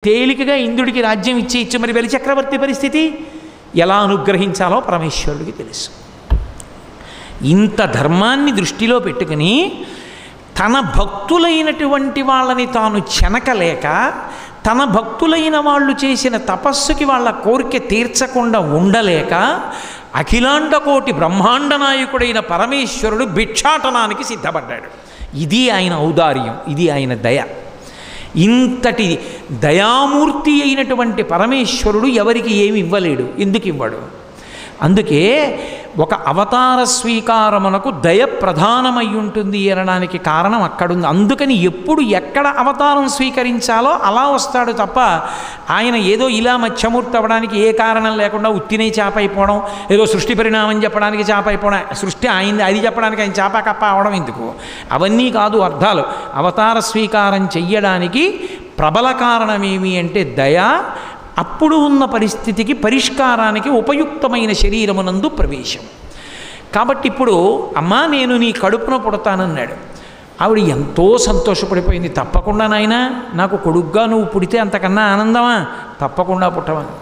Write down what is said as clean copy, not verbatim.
తేలికగా ఇంద్రుడికి రాజ్యం ఇచ్చేయచ్చు. మరి బలిచక్రవర్తి పరిస్థితి ఎలా అనుగ్రహించాలో పరమేశ్వరుడికి తెలుసు. ఇంత ధర్మాన్ని దృష్టిలో పెట్టుకుని తన భక్తులైనటువంటి వాళ్ళని తాను చెనకలేక, తన భక్తులైన వాళ్ళు చేసిన తపస్సుకి వాళ్ళ కోరిక తీర్చకుండా ఉండలేక, అఖిలాండకోటి బ్రహ్మాండ నాయకుడైన పరమేశ్వరుడు భిక్షాటనానికి సిద్ధపడ్డాడు. ఇది ఆయన ఔదార్యం, ఇది ఆయన దయ. ఇంతటి దయామూర్తి అయినటువంటి పరమేశ్వరుడు ఎవరికి ఏమి ఇవ్వలేడు. ఎందుకు ఇవ్వడు? అందుకే ఒక అవతార స్వీకారమునకు దయ ప్రధానమై ఉంటుంది అనడానికి కారణం అక్కడుంది. అందుకని ఎప్పుడు ఎక్కడ అవతారం స్వీకరించాలో అలా వస్తాడు తప్ప ఆయన ఏదో ఇలా మత్స్యమూర్తి అవ్వడానికి ఏ కారణం లేకుండా ఉత్తినే చేప అయిపోవడం, ఏదో సృష్టి పరిణామం చెప్పడానికి చేప అయిపోవడం, సృష్టి అయింది అది చెప్పడానికి ఆయన చేప కప్ప అవడం ఎందుకు? అవన్నీ కాదు అర్థాలు. అవతార స్వీకారం చెయ్యడానికి ప్రబల కారణమేమి అంటే దయ. అప్పుడు ఉన్న పరిస్థితికి పరిష్కారానికి ఉపయుక్తమైన శరీరమునందు ప్రవేశం. కాబట్టి ఇప్పుడు అమ్మా నేను నీ కడుపున పుడతానన్నాడు. ఆవిడ ఎంతో సంతోషపడిపోయింది. తప్పకుండా నాయనా, నాకు కొడుగ్గా నువ్వు పుడితే అంతకన్నా ఆనందమా? తప్పకుండా పుట్టవని.